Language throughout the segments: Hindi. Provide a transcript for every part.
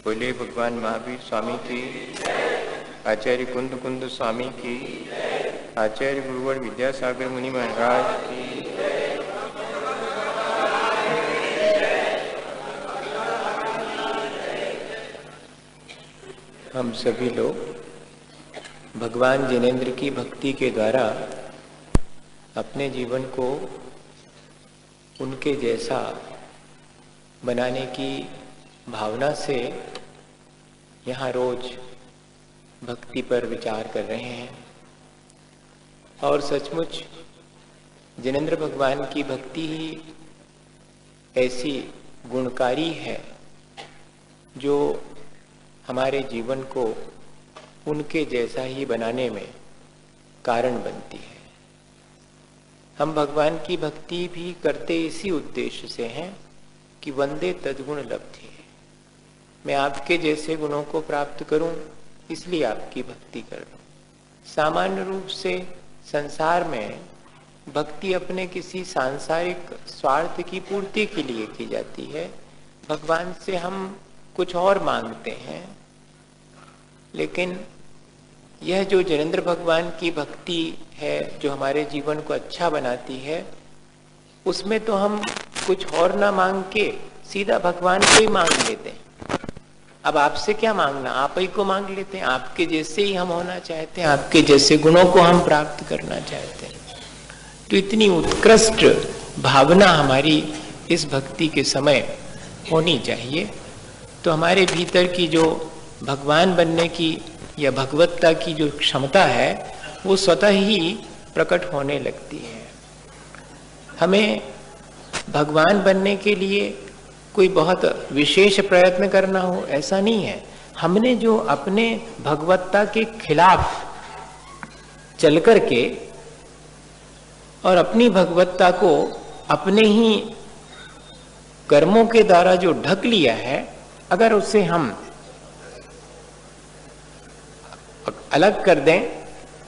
बोले भगवान महावीर स्वामी की, आचार्य कुंद कुंद स्वामी की, आचार्य गुरुवर विद्यासागर मुनि महाराज की। हम सभी लोग भगवान जिनेंद्र की भक्ति के द्वारा अपने जीवन को उनके जैसा बनाने की भावना से यहाँ रोज भक्ति पर विचार कर रहे हैं। और सचमुच जिनेंद्र भगवान की भक्ति ही ऐसी गुणकारी है जो हमारे जीवन को उनके जैसा ही बनाने में कारण बनती है। हम भगवान की भक्ति भी करते इसी उद्देश्य से हैं कि वंदे तद्गुण लब्धि, मैं आपके जैसे गुणों को प्राप्त करूं, इसलिए आपकी भक्ति कर रहा हूं। सामान्य रूप से संसार में भक्ति अपने किसी सांसारिक स्वार्थ की पूर्ति के लिए की जाती है। भगवान से हम कुछ और मांगते हैं, लेकिन यह जो जिनेंद्र भगवान की भक्ति है जो हमारे जीवन को अच्छा बनाती है, उसमें तो हम कुछ और ना मांग के सीधा भगवान को ही मांग लेते हैं। अब आपसे क्या मांगना, आप ही को मांग लेते हैं। आपके जैसे ही हम होना चाहते हैं, आपके जैसे गुणों को हम प्राप्त करना चाहते हैं। तो इतनी उत्कृष्ट भावना हमारी इस भक्ति के समय होनी चाहिए। तो हमारे भीतर की जो भगवान बनने की या भगवत्ता की जो क्षमता है वो स्वतः ही प्रकट होने लगती है। हमें भगवान बनने के लिए कोई बहुत विशेष प्रयत्न करना हो ऐसा नहीं है। हमने जो अपने भगवत्ता के खिलाफ चल करके और अपनी भगवत्ता को अपने ही कर्मों के द्वारा जो ढक लिया है, अगर उसे हम अलग कर दें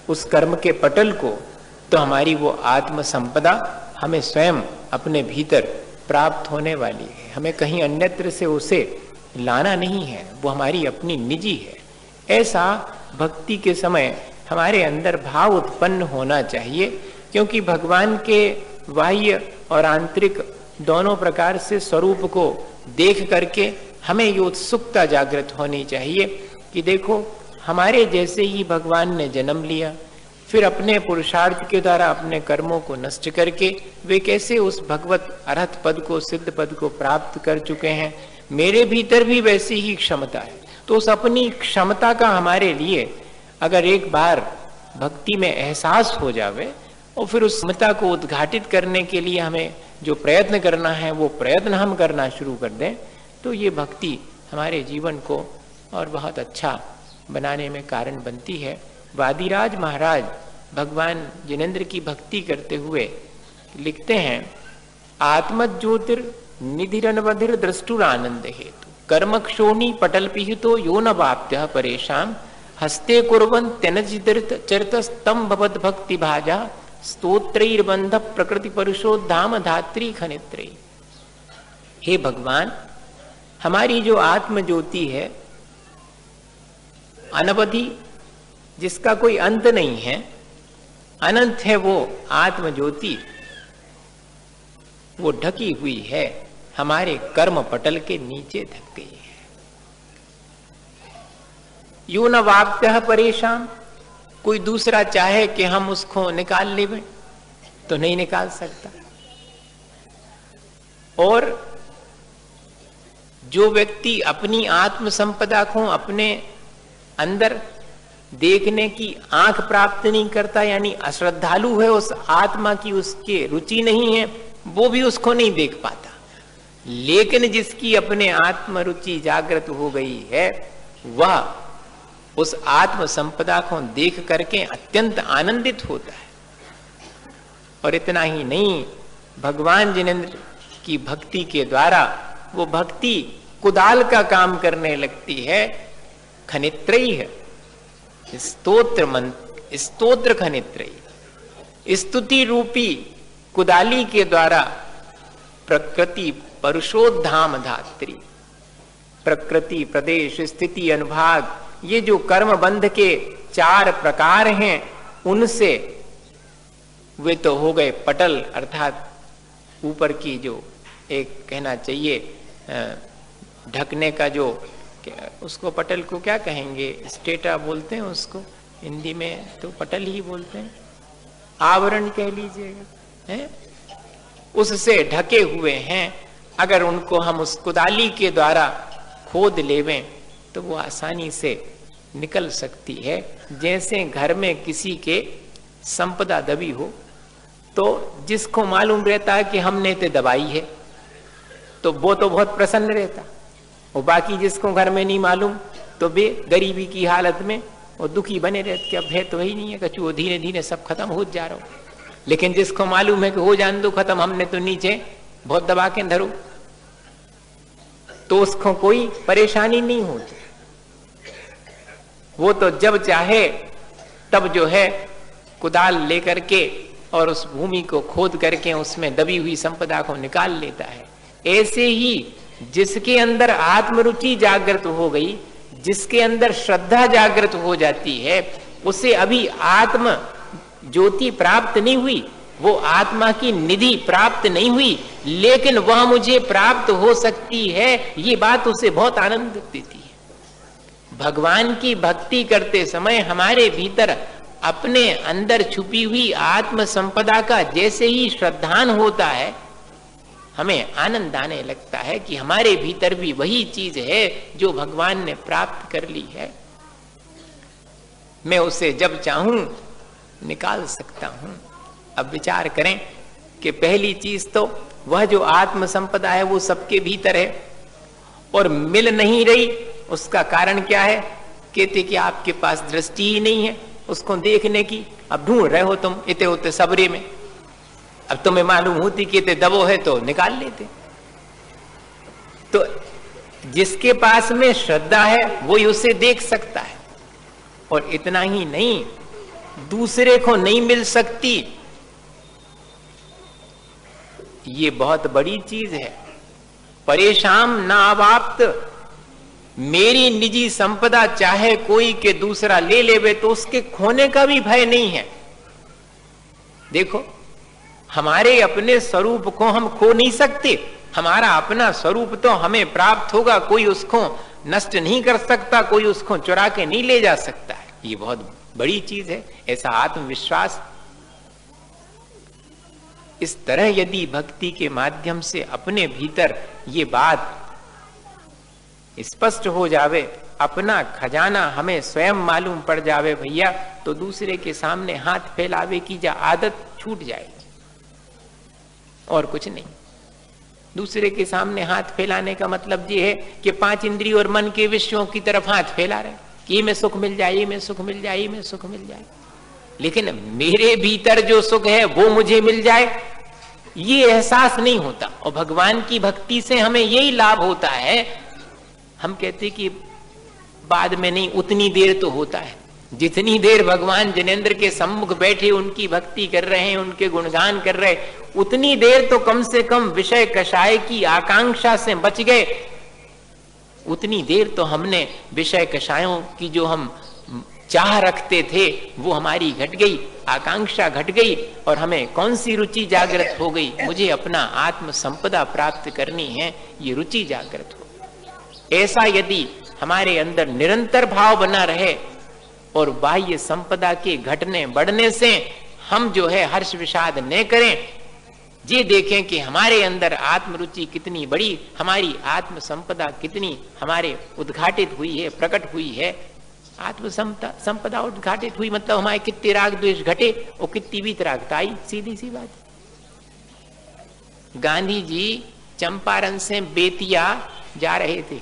उस कर्म के पटल को, तो हमारी वो आत्म संपदा हमें स्वयं अपने भीतर प्राप्त होने वाली है। हमें कहीं अन्यत्र से उसे लाना नहीं है, वो हमारी अपनी निजी है। ऐसा भक्ति के समय हमारे अंदर भाव उत्पन्न होना चाहिए, क्योंकि भगवान के बाह्य और आंतरिक दोनों प्रकार से स्वरूप को देख करके हमें ये उत्सुकता जागृत होनी चाहिए कि देखो, हमारे जैसे ही भगवान ने जन्म लिया, फिर अपने पुरुषार्थ के द्वारा अपने कर्मों को नष्ट करके वे कैसे उस भगवत अरहत पद को, सिद्ध पद को प्राप्त कर चुके हैं। मेरे भीतर भी वैसी ही क्षमता है। तो उस अपनी क्षमता का हमारे लिए अगर एक बार भक्ति में एहसास हो जावे और फिर उस क्षमता को उद्घाटित करने के लिए हमें जो प्रयत्न करना है वो प्रयत्न हम करना शुरू कर दें, तो ये भक्ति हमारे जीवन को और बहुत अच्छा बनाने में कारण बनती है। वादिराज महाराज भगवान जिनेंद्र की भक्ति करते हुए लिखते हैं, आत्मज्योतिर निधिरनवधिर द्रष्टुरानंद हेतु कर्मक्षोणी पटल पिहितो यो न वाप्य परेशान हस्ते कुर्वन् त्यनजित चरितस्तम भवद भक्ति भाजा स्तोत्रैर्बंध प्रकृति परुषोद्धाम धात्री खनित्री। हे भगवान, हमारी जो आत्म ज्योति है अनवधि, जिसका कोई अंत नहीं है, अनंत है वो आत्म ज्योति, वो ढकी हुई है, हमारे कर्म पटल के नीचे ढक गई है। यूं न वाप्य परेशान, कोई दूसरा चाहे कि हम उसको निकाल लें तो नहीं निकाल सकता। और जो व्यक्ति अपनी आत्म संपदा को अपने अंदर देखने की आंख प्राप्त नहीं करता, यानी अश्रद्धालु है, उस आत्मा की उसके रुचि नहीं है, वो भी उसको नहीं देख पाता। लेकिन जिसकी अपने आत्म रुचि जागृत हो गई है, वह उस आत्म संपदा को देख करके अत्यंत आनंदित होता है। और इतना ही नहीं, भगवान जिनेंद्र की भक्ति के द्वारा वो भक्ति कुदाल का काम करने लगती है। खनित्रयी है, स्तोत्र खनित्रयी, स्तुति रूपी कुदाली के द्वारा प्रकृति परुषोद्धाम धात्री, प्रकृति, प्रदेश, स्थिति, अनुभाग, ये जो कर्म बंध के 4 प्रकार हैं, उनसे वे तो हो गए पटल, अर्थात ऊपर की जो एक कहना चाहिए ढकने का जो, उसको पटल को क्या कहेंगे, स्टेटा बोलते हैं उसको हिंदी में, तो पटल ही बोलते हैं, आवरण कह लीजिएगा, है, उससे ढके हुए हैं। अगर उनको हम उस कुदाली के द्वारा खोद लेवें तो वो आसानी से निकल सकती है। जैसे घर में किसी के संपदा दबी हो, तो जिसको मालूम रहता है कि हमने तो दबाई है, तो वो तो बहुत प्रसन्न रहता, और बाकी जिसको घर में नहीं मालूम तो वे गरीबी की हालत में और दुखी बने रहते कि अब है तो ही नहीं है, कचू धीरे धीरे सब खत्म हो जा रहा हो। लेकिन जिसको मालूम है कि हो जान दो खत्म, हमने तो नीचे बहुत दबा के धरो, तो उसको कोई परेशानी नहीं होती। वो तो जब चाहे तब जो है कुदाल लेकर के और उस भूमि को खोद करके उसमें दबी हुई संपदा को निकाल लेता है। ऐसे ही जिसके अंदर आत्मरुचि जागृत हो गई, जिसके अंदर श्रद्धा जागृत हो जाती है, उसे अभी आत्म ज्योति प्राप्त नहीं हुई, वो आत्मा की निधि प्राप्त नहीं हुई, लेकिन वह मुझे प्राप्त हो सकती है, ये बात उसे बहुत आनंद देती है। भगवान की भक्ति करते समय हमारे भीतर अपने अंदर छुपी हुई आत्म संपदा का जैसे ही श्रद्धान होता है, हमें आनंद आने लगता है कि हमारे भीतर भी वही चीज है जो भगवान ने प्राप्त कर ली है, मैं उसे जब चाहूं निकाल सकता हूं। अब विचार करें कि पहली चीज तो वह जो आत्म संपदा है वो सबके भीतर है और मिल नहीं रही। उसका कारण क्या है? कहते कि आपके पास दृष्टि ही नहीं है उसको देखने की। अब ढूंढ रहे हो तुम इतने उतने सबरे में, अब तुम्हें मालूम होती कि इतने दबो है तो निकाल लेते। तो जिसके पास में श्रद्धा है वही उसे देख सकता है, और इतना ही नहीं, दूसरे को नहीं मिल सकती, ये बहुत बड़ी चीज है। परेशान ना अवाप्त, मेरी निजी संपदा चाहे कोई के दूसरा ले लेवे तो उसके खोने का भी भय नहीं है। देखो, हमारे अपने स्वरूप को हम खो नहीं सकते, हमारा अपना स्वरूप तो हमें प्राप्त होगा, कोई उसको नष्ट नहीं कर सकता, कोई उसको चुरा के नहीं ले जा सकता है। ये बहुत बड़ी चीज है, ऐसा आत्मविश्वास। इस तरह यदि भक्ति के माध्यम से अपने भीतर ये बात स्पष्ट हो जावे, अपना खजाना हमें स्वयं मालूम पड़ जावे भैया, तो दूसरे के सामने हाथ फैलावे की जो आदत छूट जाएगी, और कुछ नहीं। दूसरे के सामने हाथ फैलाने का मतलब ये है कि 5 इंद्रिय और मन के विषयों की तरफ हाथ फैला रहे कि में सुख मिल जाए, ये में सुख मिल जाए, ये में सुख मिल जाए, लेकिन मेरे भीतर जो सुख है वो मुझे मिल जाए, ये एहसास नहीं होता। और भगवान की भक्ति से हमें यही लाभ होता है। हम कहते कि बाद में नहीं, उतनी देर तो होता है जितनी देर भगवान जिनेंद्र के सम्मुख बैठे उनकी भक्ति कर रहे हैं, उनके गुणगान कर रहे, उतनी देर तो कम से कम विषय कषाय की आकांक्षा से बच गए। उतनी देर तो हमने विषय कषायों की जो हम चाह रखते थे वो हमारी घट गई, आकांक्षा घट गई, और हमें कौन सी रुचि जागृत हो गई? मुझे अपना आत्म संपदा प्राप्त करनी है, ये रुचि जागृत हो। ऐसा यदि हमारे अंदर निरंतर भाव बना रहे और बाह्य संपदा के घटने बढ़ने से हम जो है हर्ष विषाद न करें, ये देखें कि हमारे अंदर आत्मरुचि कितनी बड़ी, हमारी आत्म संपदा कितनी हमारे उद्घाटित हुई है, प्रकट हुई है। आत्म संपदा उद्घाटित हुई मतलब हमारे कितने राग द्वेष घटे और कितनी वीतरागता आई, सीधी सी बात। गांधी जी चंपारण से बेतिया जा रहे थे,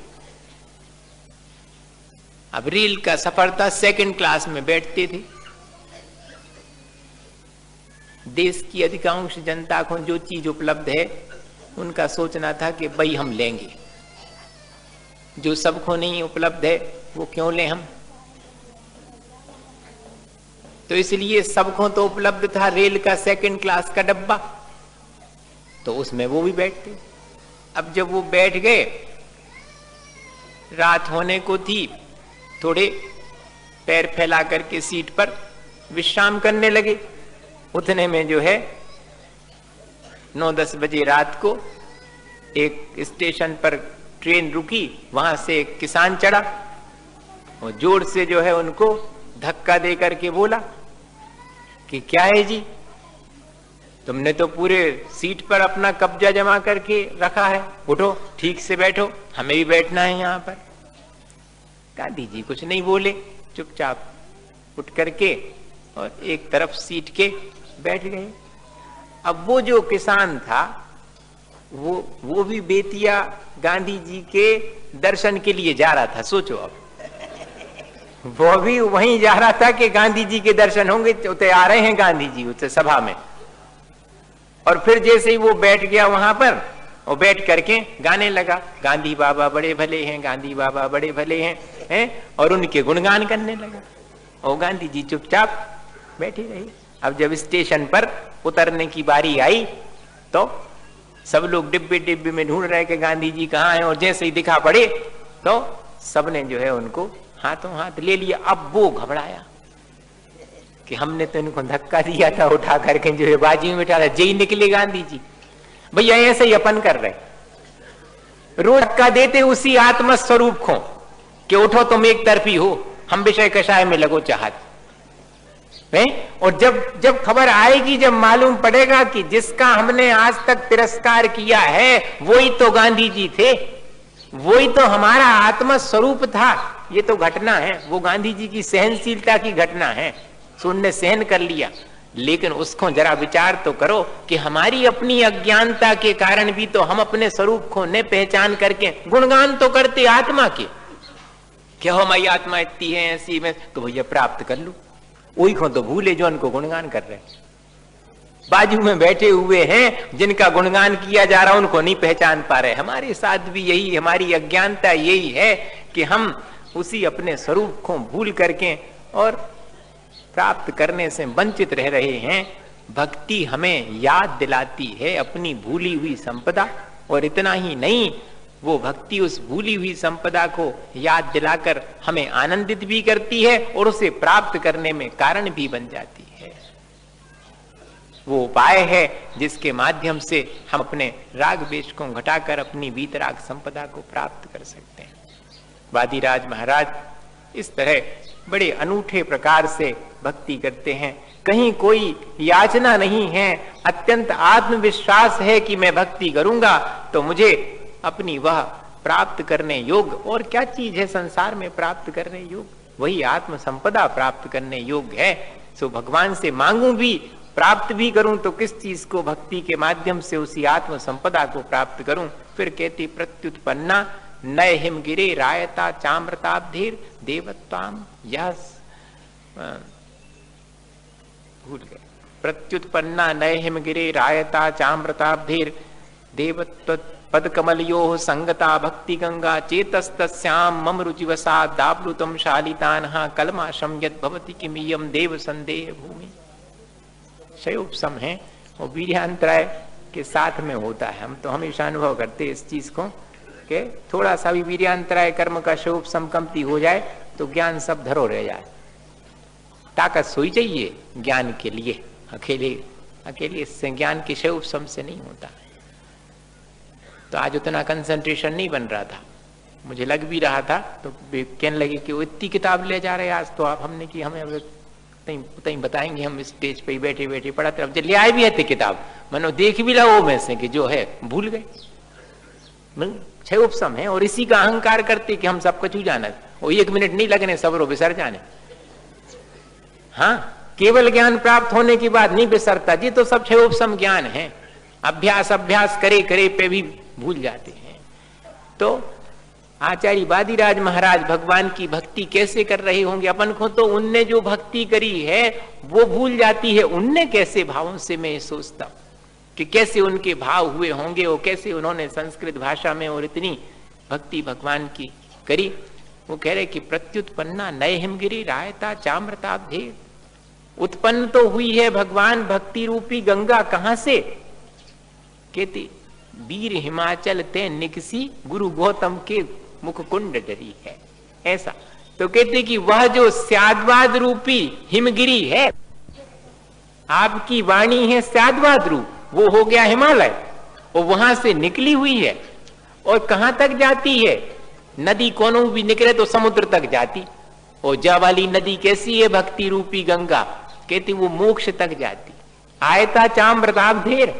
अब रेल का सफर था, 2nd क्लास में बैठते थे। देश की अधिकांश जनता को जो चीज उपलब्ध है उनका सोचना था कि भाई हम लेंगे, जो सबको नहीं उपलब्ध है वो क्यों लें हम। तो इसलिए सबको तो उपलब्ध था रेल का 2nd क्लास का डब्बा, तो उसमें वो भी बैठते। अब जब वो बैठ गए रात होने को थी, थोड़े पैर फैला करके सीट पर विश्राम करने लगे। उतने में जो है 9-10 बजे रात को एक स्टेशन पर ट्रेन रुकी, वहां से एक किसान चढ़ा और जोर से जो है उनको धक्का दे करके बोला कि क्या है जी, तुमने तो पूरे सीट पर अपना कब्जा जमा करके रखा है, उठो ठीक से बैठो, हमें भी बैठना है यहाँ पर। गांधी जी कुछ नहीं बोले, चुपचाप उठ करके और एक तरफ सीट के बैठ गए। अब वो जो किसान था वो भी बेतिया गांधी जी के दर्शन के लिए जा रहा था। सोचो अब, वो भी वहीं जा रहा था कि गांधी जी के दर्शन होंगे, तो आ रहे हैं गांधी जी उस सभा में। और फिर जैसे ही वो बैठ गया वहां पर, और बैठ करके गाने लगा, गांधी बाबा बड़े भले हैं, गांधी बाबा बड़े भले हैं, और उनके गुणगान करने लगा। और गांधी जी चुपचाप बैठी रही। अब जब स्टेशन पर उतरने की बारी आई तो सब लोग डिब्बे डिब्बे में ढूंढ रहे कि गांधी जी कहाँ हैं, और जैसे ही दिखा पड़े तो सबने जो है उनको हाथों हाथ ले लिया। अब वो घबराया कि हमने तो इनको धक्का दिया था, उठा करके जो है बाजी में बिठा, जय निकले गांधी जी। भैया ऐसे ही अपन कर रहे, रोज धक्का देते उसी आत्म स्वरूप को कि उठो तुम एक तरफी हो, हम विषय कषाय में लगो चाहत। और जब खबर आएगी, जब मालूम पड़ेगा कि जिसका हमने आज तक तिरस्कार किया है वही तो गांधी जी थे, वही तो हमारा आत्म स्वरूप था, ये तो घटना है, वो गांधी जी की सहनशीलता की घटना है। उनने सहन कर लिया, लेकिन उसको जरा विचार तो करो कि हमारी अपनी अज्ञानता के कारण भी तो हम अपने स्वरूप को न पहचान करके गुणगान तो करते आत्मा के, क्या हमारी आत्मा इतनी है ऐसी में तो भैया प्राप्त कर लू, वही को तो भूले जो उनको गुणगान कर रहे हैं। बाजू में बैठे हुए हैं जिनका गुणगान किया जा रहा, उनको नहीं पहचान पा रहे। हमारे साथ भी यही, हमारी अज्ञानता यही है कि हम उसी अपने स्वरूप को भूल करके और प्राप्त करने से वंचित रह रहे हैं। भक्ति हमें याद दिलाती है अपनी भूली हुई संपदा, और इतना ही नहीं, वो भक्ति उस भूली हुई संपदा को याद दिलाकर हमें आनंदित भी करती है और उसे प्राप्त करने में कारण भी बन जाती है। वो उपाय है जिसके माध्यम से हम अपने राग द्वेष को घटाकर अपनी वीतराग संपदा को प्राप्त कर सकते हैं। वादिराज महाराज इस तरह बड़े अनूठे प्रकार से भक्ति करते हैं। कहीं कोई याचना नहीं है, अत्यंत आत्मविश्वास है कि मैं भक्ति करूंगा तो मुझे अपनी वह प्राप्त करने योग्य और क्या चीज है संसार में प्राप्त करने योग्य, वही आत्म संपदा प्राप्त करने योग्य है। सो भगवान से मांगू भी, प्राप्त भी करूं तो किस चीज को, भक्ति के माध्यम से उसी आत्म संपदा को प्राप्त करूं। फिर कहती प्रत्युत्पन्ना नय हिमगिरे रायता चाम्रताब्धीर देवत्वाम, यह भूल गए, प्रत्युत्पन्ना नय हिमगिरे रायता चाम्रताब्धीर देवत्व पद कमलयो संगता भक्ति गंगा चेतस्तस्याम मम रुचिवसा दाप्लुतम शालितानहा कलमाशम यद भवति किमियम देव संदेह भूमि। शयोपसम है वो वीर्यांतराय के साथ में होता है। हम तो हमेशा अनुभव करते इस चीज को कि थोड़ा सा भी वीर्यांतराय कर्म का शयोपसम कमती हो जाए तो ज्ञान सब धरो रह जाए। ताकत सोई चाहिए ज्ञान के लिए, अकेले इससे ज्ञान के शयोपसम से नहीं होता। तो आज उतना कंसंट्रेशन नहीं बन रहा था, मुझे लग भी रहा था तो कहने लगे कि वो इतनी किताब ले जा रहे हैं आज तो आप, हमने कि हमें उतना ही बताएंगे, हम स्टेज पे ही बैठे बैठे पढ़ाते। अब ले आए भी है किताब, मनो देख भी ला वो में से कि जो है भूल गए, छह उपसम है। और इसी का अहंकार करते कि हम सब कुछ जाना, वो 1 मिनट नहीं लगने सबरो बिसर जाने। हाँ, केवल ज्ञान प्राप्त होने के बाद नहीं बिसरता जी, तो सब छह उपसम ज्ञान है। अभ्यास करे करे पे भी भूल जाते हैं। तो आचार्य वादिराज महाराज भगवान की भक्ति कैसे कर रहे होंगे, अपन को तो उनने जो भक्ति करी है वो भूल जाती है। उनने कैसे भावों से, मैं सोचता कि कैसे उनके भाव हुए होंगे, और कैसे उन्होंने संस्कृत भाषा में और इतनी भक्ति भगवान की करी। वो कह रहे कि प्रत्युत्पन्ना नय हिमगिरी रायता चाम्रताब्धे, उत्पन्न तो हुई है भगवान भक्ति रूपी गंगा, कहां से? कहती वीर हिमाचल ते निकसी गुरु गौतम के मुख कुंड डरी है। ऐसा तो कहते कि वह जो स्याद्वाद रूपी हिमगिरी है, आपकी वाणी है स्याद्वाद रूप, वो हो गया हिमालय, और वहां से निकली हुई है। और कहां तक जाती है? नदी कोनों भी निकले तो समुद्र तक जाती। और जा वाली नदी कैसी है? भक्ति रूपी गंगा, कहती वो मोक्ष तक जाती। आयता चाम्रताब्धेर,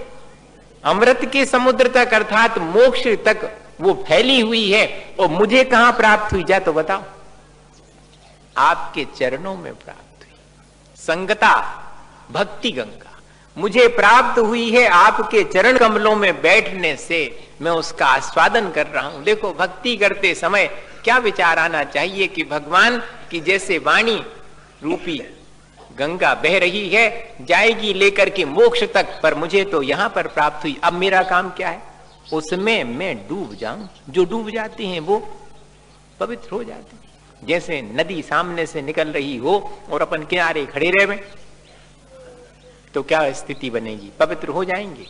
अमृत के समुद्र तक अर्थात मोक्ष तक वो फैली हुई है। और मुझे कहां प्राप्त हुई? जा तो बताओ। आपके चरणों में प्राप्त हुई। संगता भक्ति गंगा मुझे प्राप्त हुई है आपके चरण कमलों में बैठने से, मैं उसका आस्वादन कर रहा हूं। देखो भक्ति करते समय क्या विचार आना चाहिए कि भगवान की जैसे वाणी रूपी गंगा बह रही है, जाएगी लेकर के मोक्ष तक, पर मुझे तो यहां पर प्राप्त हुई। अब मेरा काम क्या है? उसमें मैं डूब जाऊं। जो डूब जाते हैं वो पवित्र हो जाते हैं। जैसे नदी सामने से निकल रही हो और अपन किनारे खड़े रहे तो क्या स्थिति बनेगी? पवित्र हो जाएंगे,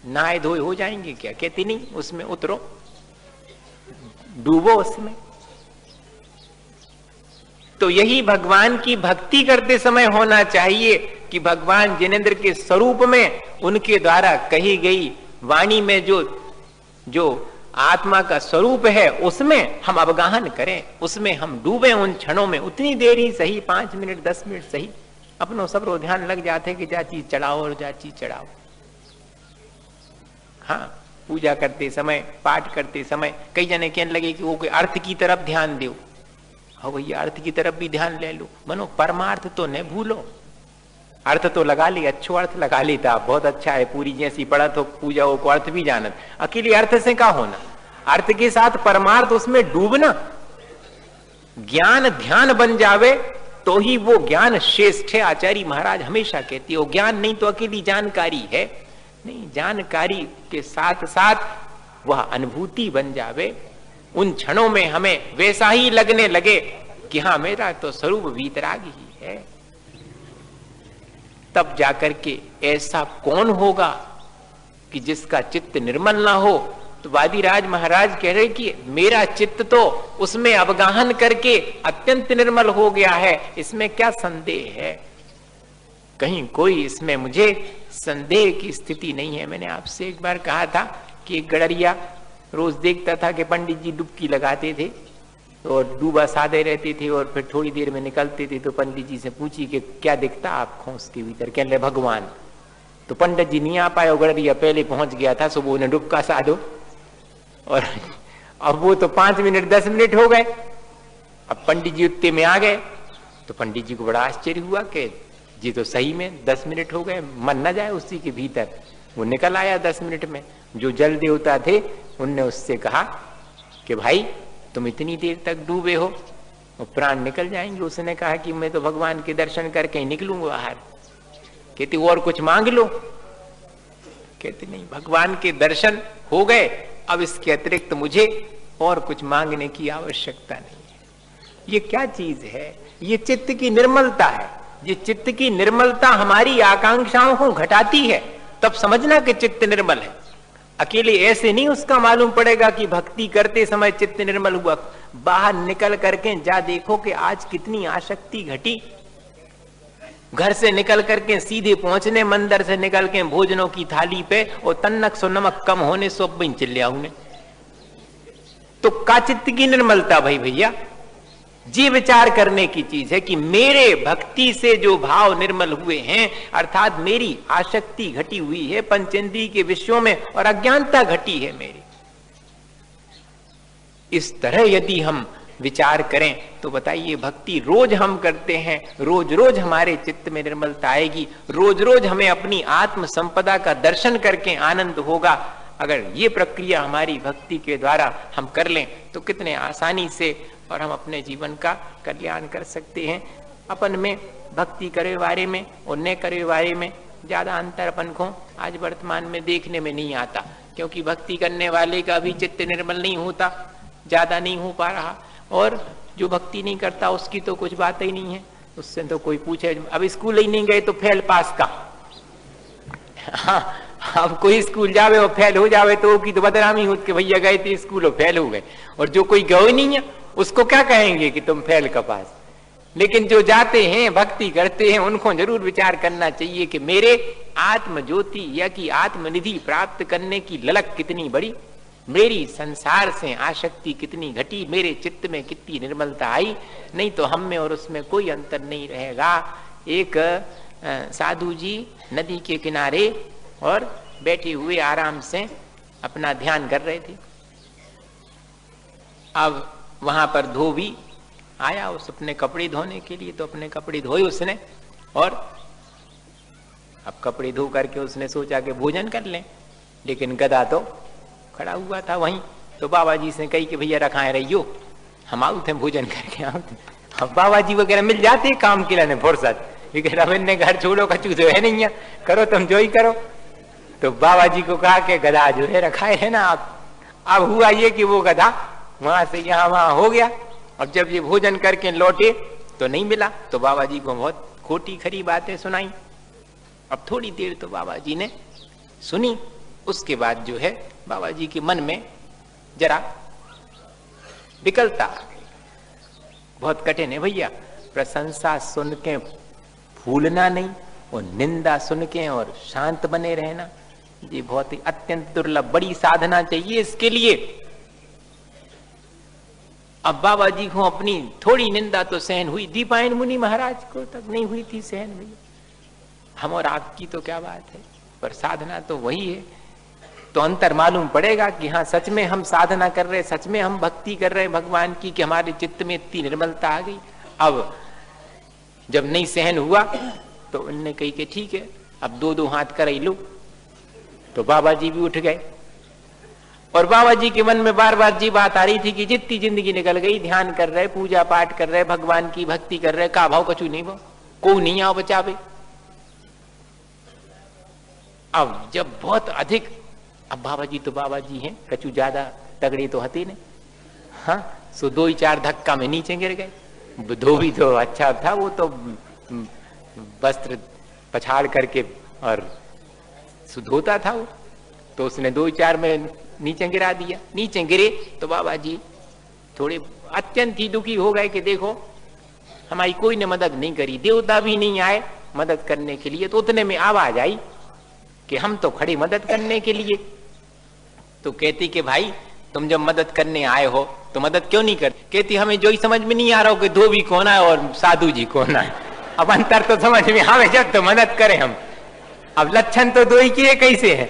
नहाए धोए हो जाएंगे क्या? कहती नहीं, उसमें उतरो, डूबो उसमें। तो यही भगवान की भक्ति करते समय होना चाहिए कि भगवान जिनेंद्र के स्वरूप में उनके द्वारा कही गई वाणी में जो आत्मा का स्वरूप है उसमें हम अवगाहन करें, उसमें हम डूबे उन क्षणों में। उतनी देर ही सही, 5 मिनट 10 मिनट सही, अपनों सब रो ध्यान लग जाते कि जा चीज चढ़ाओ और जा चीज चढ़ाओ। हाँ, पूजा करते समय, पाठ करते समय कई जने कहने लगे कि वो कोई अर्थ की तरफ ध्यान दो। हाँ भैया, अर्थ की तरफ भी ध्यान ले लो, मनो परमार्थ तो न भूलो। अर्थ तो लगा ली, अच्छो अर्थ लगा लेता, बहुत अच्छा है, पूरी जैसी पढ़त हो पूजा हो को अर्थ भी जानत। अकेले अर्थ से क्या होना? अर्थ के साथ परमार्थ उसमें डूबना, ज्ञान ध्यान बन जावे तो ही वो ज्ञान श्रेष्ठ है। आचार्य महाराज हमेशा कहती है, वो ज्ञान नहीं तो अकेली जानकारी है नहीं, जानकारी के साथ साथ वह अनुभूति बन जावे। उन क्षणों में हमें वैसा ही लगने लगे कि हाँ मेरा तो स्वरूप वीतरागी ही है। तब जाकर के ऐसा कौन होगा कि जिसका चित्त निर्मल ना हो? तो वादिराज महाराज कह रहे कि मेरा चित्त तो उसमें अवगाहन करके अत्यंत निर्मल हो गया है, इसमें क्या संदेह है? कहीं कोई इसमें मुझे संदेह की स्थिति नहीं है। मैंने आपसे एक बार कहा था कि एक गडरिया रोज देखता था कि पंडित जी डुबकी लगाते थे और डूबा साधे रहते थे और फिर थोड़ी देर में निकलते थे। तो पंडित जी से पूछी कि क्या दिखता आप खोंस के भीतर? कहने लगे भगवान। तो पंडित जी नहीं आ पाए, गडरिया पहले पहुंच गया था, सुबह उन्हें डुबका साधो और अब वो तो 5 मिनट 10 मिनट हो गए। अब पंडित जी उत्ते में आ गए तो पंडित जी को बड़ा आश्चर्य हुआ कि जी तो सही में 10 मिनट हो गए, मन न जाए उसी के भीतर। वो निकल आया 10 मिनट में। जो जल देवता थे उनने उससे कहा कि भाई तुम इतनी देर तक डूबे हो और प्राण निकल जाएंगे। उसने कहा कि मैं तो भगवान के दर्शन करके ही निकलूंगा बाहर। कहती और कुछ मांग लो? कहते नहीं, भगवान के दर्शन हो गए, अब इसके अतिरिक्त मुझे और कुछ मांगने की आवश्यकता नहीं है। ये क्या चीज है? ये चित्त की निर्मलता है। ये चित्त की निर्मलता हमारी आकांक्षाओं को घटाती है, तब समझना कि चित्त निर्मल है। अकेले ऐसे नहीं उसका मालूम पड़ेगा कि भक्ति करते समय चित्त निर्मल हुआ। बाहर निकल करके जा देखो कि आज कितनी आसक्ति घटी। घर से निकल करके सीधे पहुंचने, मंदिर से निकल के भोजनों की थाली पे और तन्नक सो नमक कम होने सो बिन चिल्लिया उन्हें। तो का चित्त की निर्मलता भाई भैया? जी विचार करने की चीज है कि मेरे भक्ति से जो भाव निर्मल हुए हैं, अर्थात मेरी आसक्ति घटी हुई है पंचेंद्रिय के विषयों में और अज्ञानता घटी है मेरी। इस तरह यदि हम विचार करें तो बताइए, भक्ति रोज हम करते हैं, रोज रोज हमारे चित्त में निर्मलता आएगी, रोज रोज हमें अपनी आत्म संपदा का दर्शन करके आनंद होगा। अगर ये प्रक्रिया हमारी भक्ति के द्वारा हम कर लें तो कितने आसानी से और हम अपने जीवन का कल्याण कर सकते हैं। अपन में भक्ति करे वारे में और न करे वारे में ज्यादा अंतर अपन को आज वर्तमान में देखने में नहीं आता, क्योंकि भक्ति करने वाले का भी चित्त निर्मल नहीं होता, ज्यादा नहीं हो पा रहा, और जो भक्ति नहीं करता उसकी तो कुछ बात ही नहीं है। उससे तो कोई पूछे, अब स्कूल ही नहीं गए तो फेल पास का। हाँ, अब कोई स्कूल जावे और फेल हो जावे तो की तो बदनामी हो कि भैया गए थे स्कूल और फेल हो गए, और जो कोई गए नहीं है उसको क्या कहेंगे कि तुम फेल का पास। लेकिन जो जाते हैं भक्ति करते हैं उनको जरूर विचार करना चाहिए कि मेरे आत्म ज्योति या कि आत्मनिधि प्राप्त करने की ललक कितनी बड़ी, मेरी संसार से आसक्ति कितनी घटी, मेरे चित्त में कितनी निर्मलता आई। नहीं तो हम में और उसमें कोई अंतर नहीं रहेगा। एक साधु जी नदी के किनारे और बैठे हुए आराम से अपना ध्यान कर रहे थे। अब वहां पर धोबी आया उस अपने कपड़े धोने के लिए, तो अपने कपड़े धोए उसने, और अब कपड़े धो करके उसने सोचा कि भोजन कर लें, लेकिन गधा तो खड़ा हुआ था वहीं। तो बाबा जी से कही कि भैया रखाए रहियो, हम आउ थे भोजन करके आउ थे। अब बाबा जी वगैरह मिल जाते काम के लिए फुर्सत, ने घर छोड़ो कचू जो है नहीं है, करो तुम जो ही करो। तो बाबा जी को कहा कि गधा जो है रखाए है ना आप। अब हुआ ये कि वो गधा वहां से यहाँ वहां हो गया। अब जब ये भोजन करके लौटे तो नहीं मिला, तो बाबा जी को बहुत खोटी खरी बातें सुनाई। अब थोड़ी देर तो बाबा जी ने सुनी, उसके बाद जो है बाबा जी के मन में जरा विकलता, बहुत कठिन है भैया, प्रशंसा सुन के फूलना नहीं और निंदा सुन के और शांत बने रहना, ये बहुत ही अत्यंत दुर्लभ, बड़ी साधना चाहिए इसके लिए। अब बाबा जी को अपनी थोड़ी निंदा तो सहन हुई, दीपायन मुनि महाराज को तक नहीं हुई थी सहन भैया, हम और आपकी तो क्या बात है, पर साधना तो वही है। तो अंतर मालूम पड़ेगा कि हाँ सच में हम साधना कर रहे, सच में हम भक्ति कर रहे भगवान की, कि हमारे चित्त में इतनी निर्मलता आ गई। अब जब नहीं सहन हुआ तो उनने कही कि ठीक है अब दो दो हाथ कर लो। तो बाबा जी भी उठ गए, और बाबा जी के मन में बार बार जी बात आ रही थी कि जितनी जिंदगी निकल गई, ध्यान कर रहे, पूजा पाठ कर रहे, भगवान की भक्ति कर रहे, का भाव कछु नहीं भाव, को नहीं आओ बचावे। अब जब बहुत अधिक, अब बाबा जी तो बाबा जी हैं, कछु ज्यादा तगड़े तो हते नहीं, हाँ सो दो ही चार धक्का में नीचे गिर गए। धोबी तो अच्छा था, वो तो वस्त्र पछाड़ करके और धोता था वो, तो उसने दो चार में नीचे गिरा दिया। नीचे गिरे तो बाबा जी थोड़े अत्यंत ही दुखी हो गए कि देखो हमारी कोई ने मदद नहीं करी, देवता भी नहीं आए मदद करने के लिए। तो उतने में आवाज आई कि हम तो खड़े मदद करने के लिए। तो कहती कि भाई तुम जब मदद करने आए हो तो मदद क्यों नहीं कर। कहती हमें जो ही समझ में नहीं आ रहा हो कि धोबी कौन है और साधु जी कौन है, अब अंतर तो समझ में आवे जब तो मदद करें हम। अब लक्षण तो दो ही के कैसे है,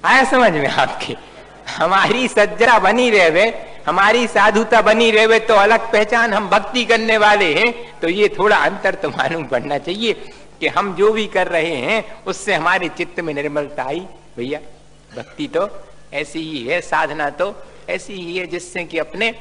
आया समझ में आपकी। हमारी सज्जरा बनी रहे, हमारी साधुता बनी रहे तो अलग पहचान, हम भक्ति करने वाले हैं, तो ये थोड़ा अंतर तो मालूम पड़ना चाहिए कि हम जो भी कर रहे हैं उससे हमारे चित्त में निर्मलता आई। भैया भक्ति तो ऐसी ही है, साधना तो ऐसी ही है जिससे कि अपने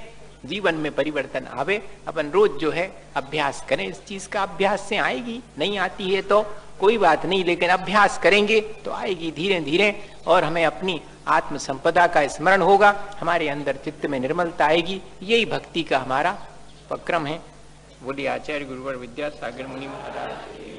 जीवन में परिवर्तन आवे। अपन रोज जो है अभ्यास करें इस चीज का, अभ्यास से आएगी, नहीं आती है तो कोई बात नहीं, लेकिन अभ्यास करेंगे तो आएगी धीरे धीरे, और हमें अपनी आत्म संपदा का स्मरण होगा, हमारे अंदर चित्त में निर्मलता आएगी। यही भक्ति का हमारा उपक्रम है। बोलिए आचार्य गुरुवर विद्यासागर मुनि महाराज।